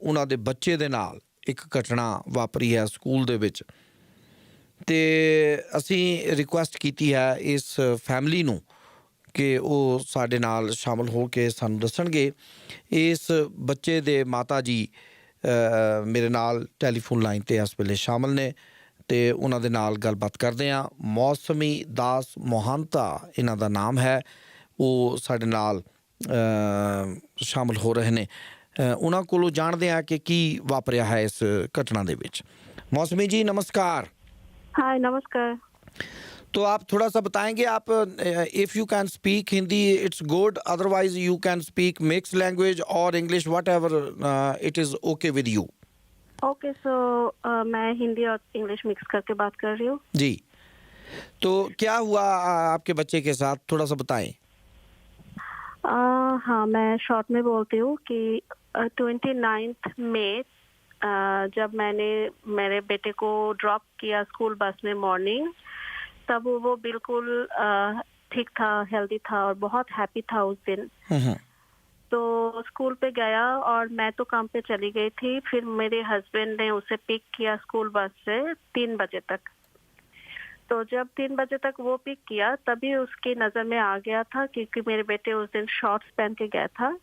ਉਹਨਾਂ ਦੇ ਬੱਚੇ ਦੇ ਨਾਲ ਇੱਕ ਘਟਨਾ ਵਾਪਰੀ ਹੈ ਸਕੂਲ ਦੇ ਵਿੱਚ, ਅਤੇ ਅਸੀਂ ਰਿਕੁਐਸਟ ਕੀਤੀ ਹੈ ਇਸ ਫੈਮਿਲੀ ਨੂੰ ਕਿ ਉਹ ਸਾਡੇ ਨਾਲ ਸ਼ਾਮਲ ਹੋ ਕੇ ਸਾਨੂੰ ਦੱਸਣਗੇ। ਇਸ ਬੱਚੇ ਦੇ ਮਾਤਾ ਜੀ ਮੇਰੇ ਨਾਲ ਟੈਲੀਫੋਨ ਲਾਈਨ 'ਤੇ ਇਸ ਵੇਲੇ ਸ਼ਾਮਲ ਨੇ ਅਤੇ ਉਹਨਾਂ ਦੇ ਨਾਲ ਗੱਲਬਾਤ ਕਰਦੇ ਹਾਂ। ਮੌਸਮੀ ਦਾਸ ਮੋਹੰਤਾ ਇਹਨਾਂ ਦਾ ਨਾਮ ਹੈ, ਉਹ ਸਾਡੇ ਨਾਲ ਸ਼ਾਮਲ ਹੋ ਰਹੇ ਨੇ। ਉਹਨਾਂ ਕੋਲੋਂ ਜਾਣਦੇ ਹਾਂ कि ਕੀ ਵਾਪਰਿਆ ਹੈ ਇਸ घटना ਦੇ ਵਿੱਚ। मौसमी जी नमस्कार। हाय नमस्कार। तो आप थोड़ा सा बताएंगे, आप if you can speak Hindi it's good, otherwise you can speak mix language और English, whatever it is okay with you. Okay so मैं हिंदी और इंग्लिश मिक्स करके बात कर रही हूँ जी। तो क्या हुआ आपके बच्चे के साथ, थोड़ा सा बताएं। हाँ, मैं शॉर्ट में बोलती हूँ कि 29 मई जब मैंने मेरे बेटे को ड्रॉप किया स्कूल बस में मॉर्निंग, तब वो बिल्कुल ठीक था, हेल्दी था और बहुत हैप्पी था उस दिन। तो स्कूल पे गया और मैं तो काम पे चली गई थी। फिर मेरे हस्बैंड ने उसे पिक किया स्कूल बस से 3 बजे तक। तो जब 3 बजे तक वो पिक किया तभी उसकी नज़र में आ गया था, क्योंकि मेरे बेटे उस दिन शॉर्ट्स पहन के गया था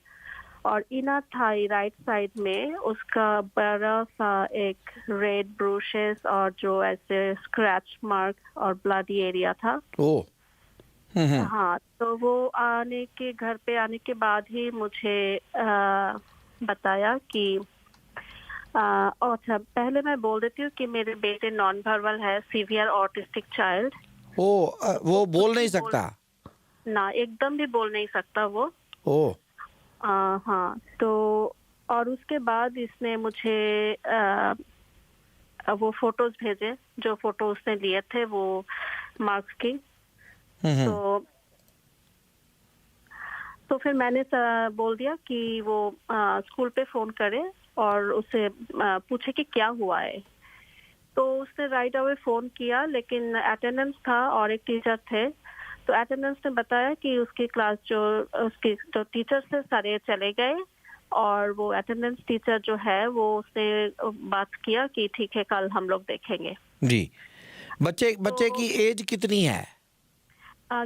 और इनर थाई राइट साइड में उसका बड़ा सा एक रेड ब्रूशेस और जो ऐसे स्क्रैच मार्क और ब्लडी एरिया था। हाँ, तो वो घर पे आने के बाद ही मुझे बताया कि अच्छा, पहले मैं बोल देती हूँ कि मेरे बेटे नॉन वर्बल है, सीवियर ऑटिस्टिक चाइल्ड। वो बोल नहीं सकता ना, एकदम भी बोल नहीं सकता वो। हाँ, तो और उसके बाद इसने मुझे वो फोटोज भेजे, जो फोटो उसने लिए थे वो मार्क्स की। तो फिर मैंने बोल दिया कि वो स्कूल पे फोन करे और उसे पूछे कि क्या हुआ है। तो उसने राइट अवे फोन किया, लेकिन अटेंडेंस था और एक टीचर थे। तो अटेंडेंस ने बताया कि उसकी क्लास उसकी जो टीचर से सारे चले गए और वो अटेंडेंस टीचर जो है वो उसने बात किया कि ठीक है, कल हम लोग देखेंगे। जी। बच्चे की एज कितनी है?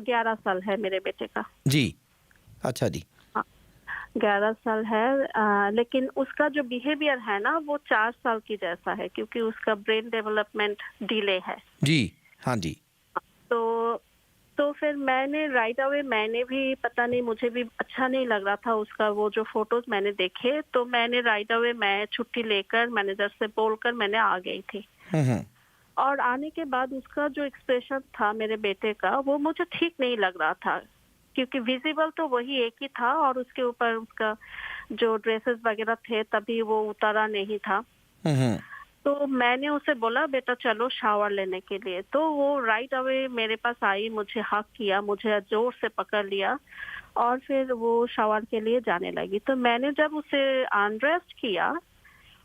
11 साल है मेरे बेटे का। जी, अच्छा जी। 11 साल है, लेकिन उसका जो बिहेवियर है ना वो 4 साल की जैसा है, क्योंकि उसका ब्रेन डेवलपमेंट डिले है। जी, हाँ जी। तो फिर मैंने राइट अवे, मैंने भी पता नहीं, मुझे भी अच्छा नहीं लग रहा था उसका वो जो फोटोज मैंने देखे, तो मैंने राइट अवे मैं छुट्टी लेकर मैनेजर से बोलकर मैंने आ गई थी। और आने के बाद उसका जो एक्सप्रेशन था मेरे बेटे का वो मुझे ठीक नहीं लग रहा था, क्योंकि विजिबल तो वही एक ही था और उसके ऊपर उसका जो ड्रेसेस वगैरह थे तभी वो उतारा नहीं था। तो मैंने उसे बोला बेटा चलो शावर लेने के लिए, तो वो राइट अवे मेरे पास आई, मुझे हक किया, मुझे जोर से पकड़ लिया और फिर वो शावर के लिए जाने लगी। तो मैंने जब उसे अनड्रेस्ट किया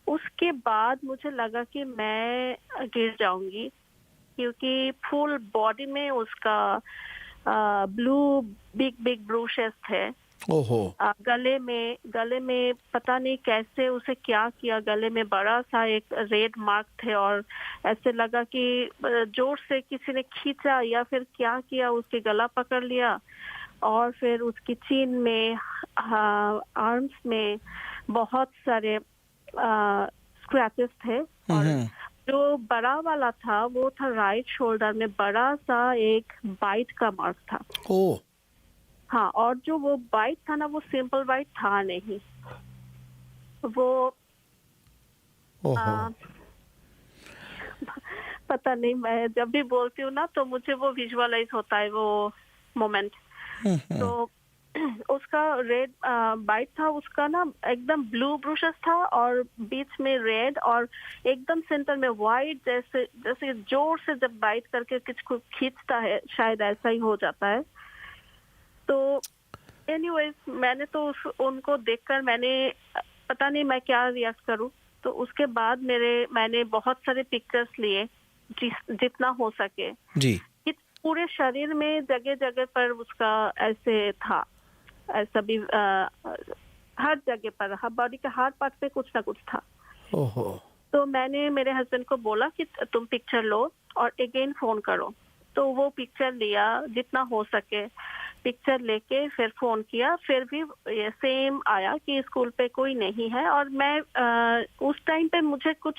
उसके बाद मुझे लगा कि मैं गिर जाऊंगी, क्योंकि फुल बॉडी में उसका ब्लू बिग ब्रूशेस थे। गले में पता नहीं कैसे उसे क्या किया, गले में बड़ा सा एक रेड मार्क थे और ऐसे लगा कि जोर से किसी ने खींचा या फिर क्या किया, उसके गला पकड़ लिया। और फिर उसकी चीन में, आर्म्स में बहुत सारे स्क्रैचेस थे और जो बड़ा वाला था वो था राइट शोल्डर में, बड़ा सा एक बाइट का मार्क था। हाँ, और जो वो बाइट था ना वो सिंपल बाइट था नहीं, वो पता नहीं, मैं जब भी बोलती हूँ ना तो मुझे वो विजुअलाइज होता है वो मोमेंट। तो उसका रेड बाइट था, उसका ना एकदम ब्लू ब्रूशेस था और बीच में रेड और एकदम सेंटर में वाइट, जैसे जोर से जब बाइट करके किसी को खींचता है शायद ऐसा ही हो जाता है। तो एनीवेज मैंने तो उनको देखकर मैंने पता नहीं मैं क्या रिएक्ट करूं। तो उसके बाद मैंने बहुत सारे पिक्चर्स लिए जितना हो सके जी। पूरे शरीर में जगह जगह पर उसका ऐसे था, ऐसा भी हर जगह पर, हर बॉडी के हर पार्ट पे कुछ ना कुछ था। ओहो। तो मैंने मेरे हस्बैंड को बोला कि तुम पिक्चर लो और अगेन फोन करो। तो वो पिक्चर लिया जितना हो सके, पिक्चर लेके फिर फोन किया, फिर भी ये सेम आया कि स्कूल पे कोई नहीं है। और मैं उस टाइम पे मुझे कुछ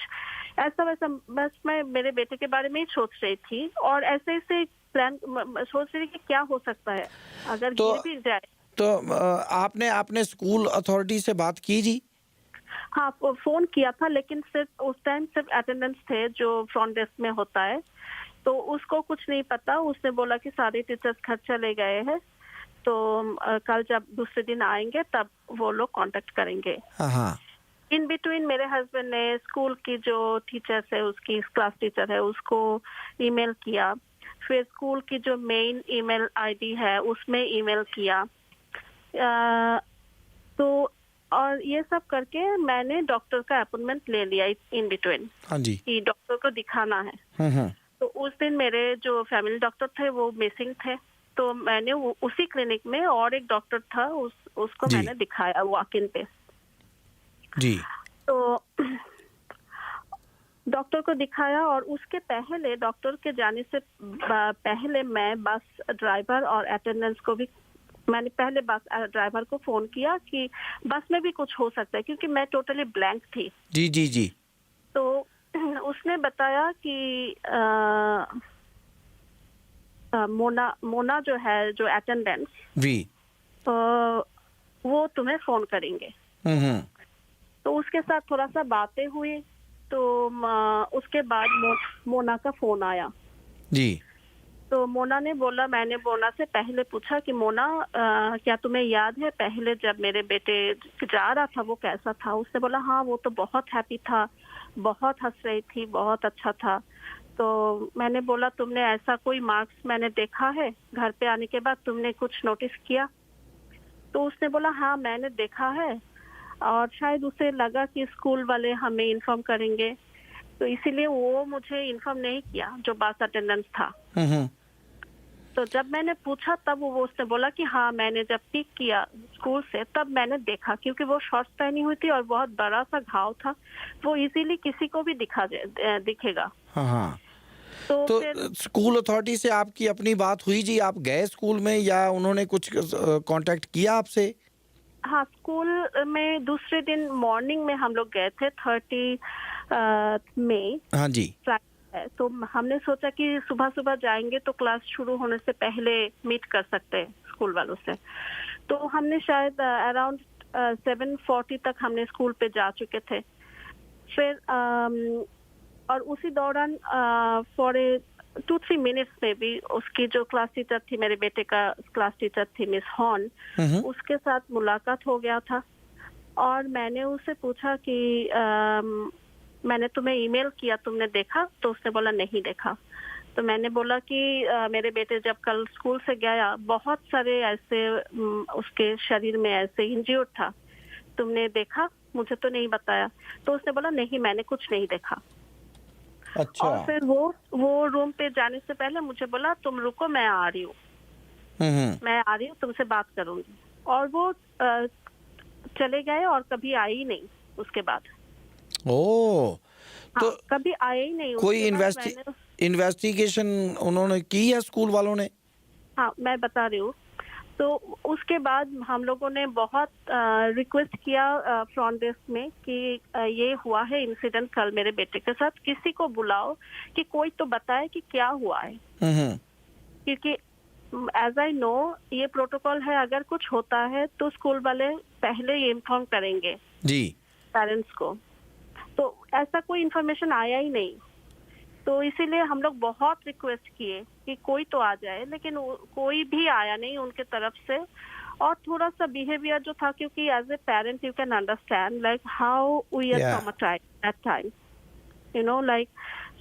ऐसा वैसा, बस मैं मेरे बेटे के बारे में ही सोच रही थी और ऐसे ऐसे प्लान सोच रही थी कि क्या हो सकता है अगर तो गिर भी जाए। तो आपने स्कूल अथॉरिटी से बात की जी? हाँ, फोन किया था, लेकिन सिर्फ उस टाइम सिर्फ अटेंडेंस थे जो फ्रंट डेस्क में होता है, तो उसको कुछ नहीं पता। उसने बोला कि सारे टीचर्स घर चले गए हैं, तो कल जब दूसरे दिन आएंगे तब वो लोग कांटेक्ट करेंगे। हाँ हाँ। इन बिटवीन मेरे हस्बैंड ने स्कूल की जो टीचर्स है, उसकी क्लास टीचर है, उसको ईमेल किया। फिर स्कूल की जो मेन ईमेल आईडी है उसमें ईमेल किया। तो और ये सब करके मैंने डॉक्टर का अपॉइंटमेंट ले लिया इन बिटवीन हाँ जी। कि डॉक्टर को दिखाना है। तो उस दिन मेरे जो फैमिली डॉक्टर थे वो मिसिंग थे, तो मैंने उसी क्लिनिक में और एक डॉक्टर था, उसको जी। मैंने दिखाया वॉक इन पे। जी। तो डॉक्टर को दिखाया और उसके पहले, डॉक्टर के जाने से पहले मैं बस ड्राइवर और अटेंडेंस को भी, मैंने पहले बस ड्राइवर को फोन किया कि बस में भी कुछ हो सकता है, क्योंकि मैं टोटली ब्लैंक थी। जी जी जी। तो उसने बताया कि मोना जो है, जो अटेंडेंस, जी। वो तुम्हें फोन करेंगे। तो उसके साथ थोड़ा सा बातें हुई, तो उसके बाद मोना का फोन आया। जी। तो मोना ने बोला, मैंने मोना से पहले पूछा कि मोना क्या तुम्हें याद है पहले जब मेरे बेटे जा रहा था वो कैसा था? उसने बोला हाँ, वो तो बहुत हैप्पी था, बहुत हंस रही थी, बहुत अच्छा था। तो मैंने बोला तुमने ऐसा कोई मार्क्स मैंने देखा है घर पे आने के बाद, तुमने कुछ नोटिस किया? तो उसने बोला हाँ, मैंने देखा है और शायद उसे लगा कि स्कूल वाले हमें इन्फॉर्म करेंगे, तो इसीलिए वो मुझे इन्फॉर्म नहीं किया जो बस अटेंडेंस था। तो जब मैंने पूछा तब वो उसने बोला कि हाँ, मैंने जब पिक किया स्कूल से तब मैंने देखा, क्योंकि वो शॉर्ट्स पहनी हुई थी और बहुत बड़ा सा घाव था, वो इजीली किसी को भी दिखेगा। हाँ हाँ। तो फिर स्कूल अथॉरिटी से आपकी अपनी बात हुई जी? आप गए स्कूल में या उन्होंने कुछ कांटेक्ट किया आपसे? हाँ, स्कूल में दूसरे दिन मॉर्निंग में हम लोग गए थे, 30 मई। हाँ जी। है, तो हमने सोचा कि सुबह सुबह जाएंगे तो क्लास शुरू होने से पहले मीट कर सकते हैं स्कूल वालों से। तो हमने शायद अराउंड 7:40 तक हमने स्कूल पे जा चुके थे। फिर और उसी दौरान फॉर 2-3 मिनट्स में भी उसकी जो क्लास टीचर थी, मेरे बेटे का क्लास टीचर थी मिस हॉर्न, उसके साथ मुलाकात हो गया था। और मैंने उससे पूछा कि मैंने तुम्हें ईमेल किया, तुमने देखा? तो उसने बोला नहीं देखा। तो मैंने बोला कि मेरे बेटे जब कल स्कूल से गया बहुत सारे ऐसे उसके शरीर में ऐसे इंज्योर्ड था, तुमने देखा? मुझे तो नहीं बताया। तो उसने बोला नहीं, मैंने कुछ नहीं देखा। अच्छा। और फिर वो रूम पे जाने से पहले मुझे बोला तुम रुको, मैं आ रही हूँ, मैं आ रही हूँ, तुमसे बात करूंगी। और वो चले गए और कभी आए ही नहीं उसके बाद। ओ, तो हाँ, कभी आए ही नहीं। कोई इन्वेस्टिगेशन उन्होंने की है स्कूल वालों ने? हाँ, मैं बता रही हूँ। तो उसके बाद हम लोगों ने बहुत रिक्वेस्ट किया फ्रंट डेस्क में कि ये हुआ है इंसिडेंट कल मेरे बेटे के साथ, किसी को बुलाओ कि कोई तो बताए कि क्या हुआ है। क्योंकि एज आई नो ये प्रोटोकॉल है, अगर कुछ होता है तो स्कूल वाले पहले ये इन्फॉर्म करेंगे जी पेरेंट्स को। तो ऐसा कोई इन्फॉर्मेशन आया ही नहीं, तो इसीलिए हम लोग बहुत रिक्वेस्ट किए कि कोई तो आ जाए, लेकिन कोई भी आया नहीं उनके तरफ से। और थोड़ा सा बिहेवियर जो था, क्योंकि as a parent you can understand like how we are traumatized that time, you know, like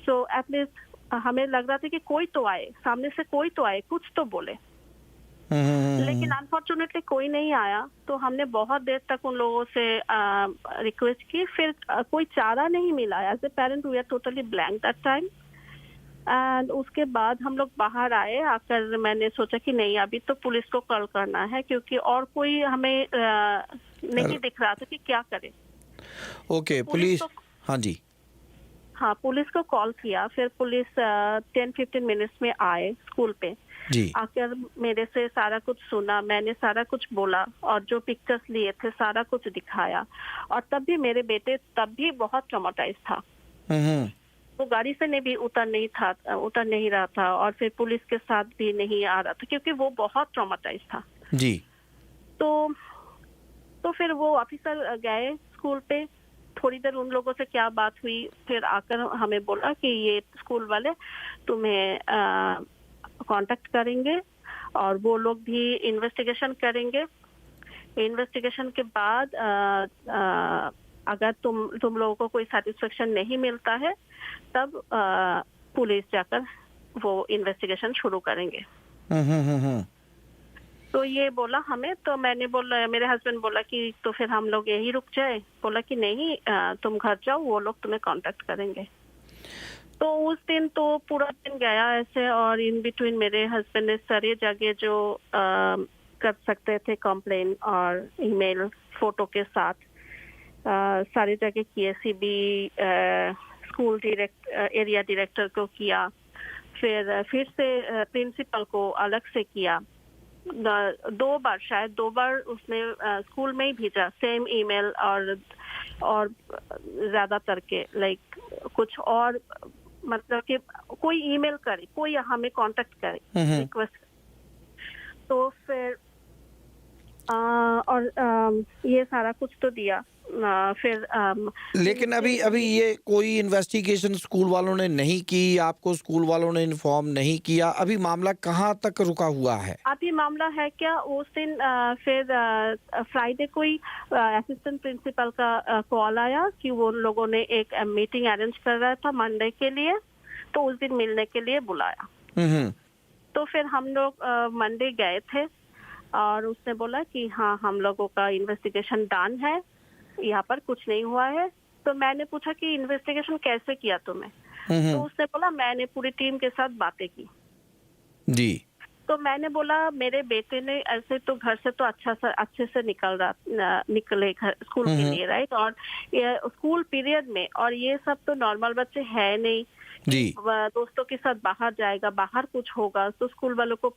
so at least हमें लग रहा था कि कोई तो आए, सामने से कोई तो आए, कुछ तो बोले। लेकिन अनफॉर्चुनेटली कोई नहीं आया। तो हमने बहुत देर तक उन लोगों से रिक्वेस्ट की, फिर कोई चारा नहीं मिला। As a parent we are totally blank that time. And उसके बाद हम लोग बाहर आए, आकर मैंने सोचा कि नहीं अभी तो पुलिस को कॉल करना है, क्योंकि और कोई हमें नहीं दिख रहा था कि क्या करें। ओके, तो पुलिस, को हाँ जी, हाँ पुलिस को कॉल किया, फिर पुलिस 10-15 मिनट्स में आए स्कूल पे। जी। आकर मेरे से सारा कुछ सुना, मैंने सारा कुछ बोला और जो पिक्चर्स लिए थे सारा कुछ दिखाया। और तब भी मेरे बेटे तब भी बहुत ट्रॉमेटाइज था, हम्म। वो गाड़ी से नहीं भी उतर नहीं रहा था, और फिर पुलिस के साथ भी नहीं आ रहा था क्योंकि वो बहुत ट्रॉमेटाइज था। जी। तो फिर वो ऑफिसर गए स्कूल पे, थोड़ी देर उन लोगों से क्या बात हुई, फिर आकर हमें बोला कि ये स्कूल वाले तुम्हें कांटेक्ट करेंगे और वो लोग भी इन्वेस्टिगेशन करेंगे। इन्वेस्टिगेशन के बाद अगर तुम लोगों को कोई सेटिस्फेक्शन नहीं मिलता है तब पुलिस जाकर वो इन्वेस्टिगेशन शुरू करेंगे। हम्म। तो ये बोला हमें, तो मैंने बोला, मेरे हस्बैंड बोला कि तो फिर हम लोग यही रुक जाए। बोला कि नहीं तुम घर जाओ, वो लोग तुम्हें कांटेक्ट करेंगे। तो उस दिन तो पूरा दिन गया ऐसे, और इन बिटवीन मेरे हस्बैंड ने सारी जगह जो कर सकते थे कंप्लेन और ईमेल फोटो के साथ सारी जगह किए। सीबी स्कूल एरिया डायरेक्टर को किया, फिर से प्रिंसिपल को अलग से किया। 2 बार उसने स्कूल में ही भेजा सेम ईमेल, और ज्यादातर के लाइक कुछ और, मतलब कि कोई ईमेल करे, कोई हमें कांटेक्ट करे, रिक्वेस्ट। तो फिर ये सारा कुछ तो दिया। फिर लेकिन अभी ये कोई इन्वेस्टिगेशन स्कूल वालों ने नहीं की, आपको स्कूल वालों ने इन्फॉर्म नहीं किया, अभी मामला कहाँ तक रुका हुआ है? अभी मामला है क्या, उस दिन फिर फ्राइडे को ही असिस्टेंट प्रिंसिपल का कॉल आया कि वो लोगों ने एक मीटिंग अरेंज कर रहा था मंडे के लिए, तो उस दिन मिलने के लिए बुलाया। तो फिर हम लोग मंडे गए थे और उसने बोला कि हाँ हम लोगों का इन्वेस्टिगेशन डन है, यहाँ पर कुछ नहीं हुआ है। तो मैंने पूछा कि इन्वेस्टिगेशन कैसे किया तुमने? तो उसने बोला मैंने पूरी टीम के साथ बातें की। जी। तो मैंने बोला मेरे बेटे ने ऐसे तो घर से तो अच्छे से निकले घर स्कूल के लिए, राइट, और ये स्कूल पीरियड में, और ये सब तो नॉर्मल बच्चे है नहीं जी। दोस्तों के साथ बाहर जाएगा, बाहर कुछ होगा, तो स्कूल वालों को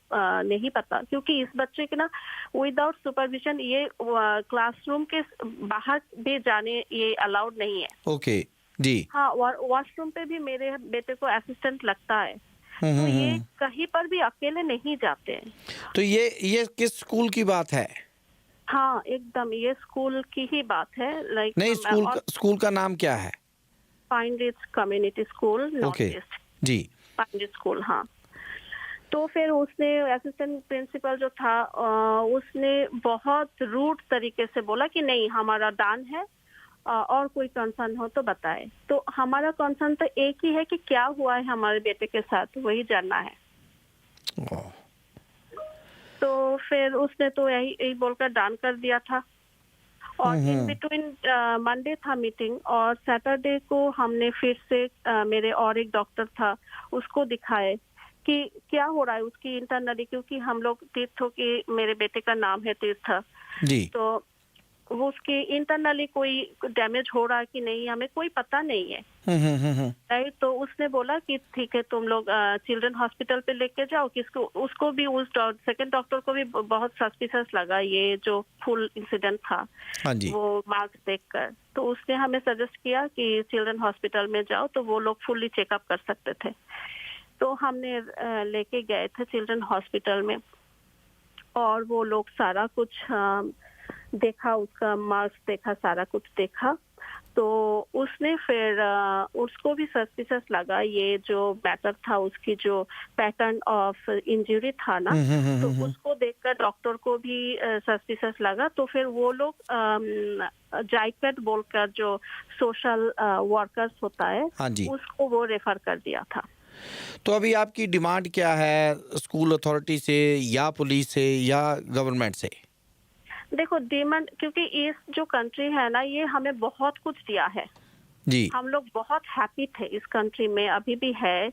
नहीं पता, क्योंकि इस बच्चे के ना विदाउट सुपरविजन ये क्लासरूम के बाहर भी जाने ये अलाउड नहीं है। ओके जी। हाँ, वॉशरूम पे भी मेरे बेटे को असिस्टेंट लगता है, तो ये कहीं पर भी अकेले नहीं जाते हैं। तो ये किस स्कूल की बात है? हाँ एकदम ये स्कूल की ही बात है, लाइक नहीं, स्कूल का नाम क्या है? Pine Ridge Community School, north okay east जी। Pine Ridge school. हाँ, तो फिर उसने असिस्टेंट प्रिंसिपल जो था उसने बहुत रूड तरीके से बोला कि नहीं हमारा डन है, और कोई कंसर्न हो तो बताए। तो हमारा कंसर्न तो एक ही है कि क्या हुआ है हमारे बेटे के साथ, वही जानना है। तो फिर उसने तो यही बोलकर डन कर दिया था। और इन बिटवीन मंडे था मीटिंग, और सैटरडे को हमने फिर से मेरे और एक डॉक्टर था उसको दिखाए कि क्या हो रहा है उसकी इंटरनली, क्योंकि हम लोग तीर्थों के, मेरे बेटे का नाम है तीर्थ जी। तो वो उसके इंटरनली कोई डैमेज हो रहा है कि नहीं हमें कोई पता नहीं है, राइट। तो उसने बोला कि ठीक है तुम लोग चिल्ड्रन हॉस्पिटल पे लेके जाओ। उसको भी उस सेकंड डॉक्टर को भी बहुत सस्पिशियस लगा ये जो फुल इंसिडेंट था। हाँ जी। वो मार्क्स देखकर, तो उसने हमें सजेस्ट किया कि चिल्ड्रन हॉस्पिटल में जाओ, तो वो लोग फुल्ली चेकअप कर सकते थे। तो हमने लेके गए थे चिल्ड्रन हॉस्पिटल में, और वो लोग सारा कुछ देखा, उसका मार्क्स देखा, सारा कुछ देखा। तो उसने फिर उसको भी सस्पिशियस लगा ये जो मैटर था, उसकी जो पैटर्न ऑफ इंजरी था ना, तो उसको देखकर डॉक्टर को भी सस्पिशियस लगा। तो फिर वो लोग जाइकट बोलकर जो सोशल वर्कर्स होता है, हाँ जी, उसको वो रेफर कर दिया था। तो अभी आपकी डिमांड क्या है स्कूल अथॉरिटी से, या पुलिस से, या गवर्नमेंट से? देखो डिमांड, क्योंकि इस जो कंट्री है ना, ये हमें बहुत कुछ दिया है, जी। हम लोग बहुत हैप्पी थे इस कंट्री में, अभी भी है,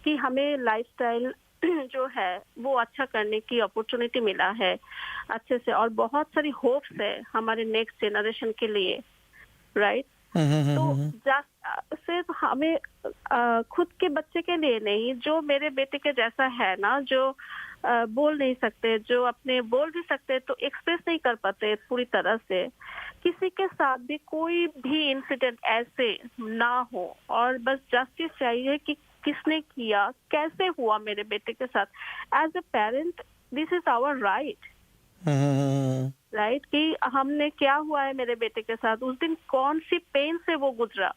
कि हमें लाइफस्टाइल जो है वो अच्छा करने की अपॉर्चुनिटी मिला है अच्छे से, और बहुत सारी होप्स है हमारे नेक्स्ट जनरेशन के लिए, राइट। तो सिर्फ हमें खुद के बच्चे के लिए नहीं, जो मेरे बेटे के जैसा है ना, जो बोल नहीं सकते, जो अपने बोल भी सकते तो एक्सप्रेस नहीं कर पाते पूरी तरह से, किसी के साथ भी कोई भी इंसिडेंट ऐसे ना हो, और बस जस्टिस चाहिए कि किसने किया, कैसे हुआ मेरे बेटे के साथ। As a parent this is our right, right, कि हमने क्या हुआ है मेरे बेटे के साथ, उस दिन कौन सी पेन से वो गुजरा,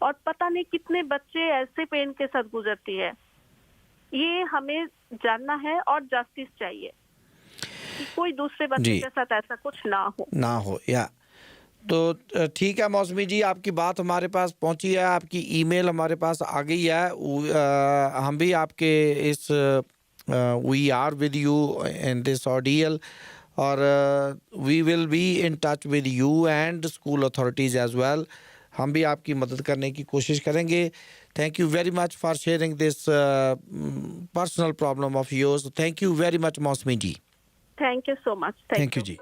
और पता नहीं कितने बच्चे ऐसे पेन के साथ गुजरती है, ये हमें जानना है, और जस्टिस चाहिए कि कोई दूसरे बच्चे जी। के साथ ऐसा कुछ ना हो। या तो ठीक है मौसमी जी, आपकी बात हमारे पास पहुंची है, आपकी ईमेल हमारे पास आ गई है। हम भी आपके इस we are with you in this ordeal, और we will be in touch with you and school authorities as well. हम भी आपकी मदद करने की कोशिश करेंगे। Thank you very much for sharing this personal problem of yours. Thank you very much Mousumi ji. Thank you so much. Thank you ji.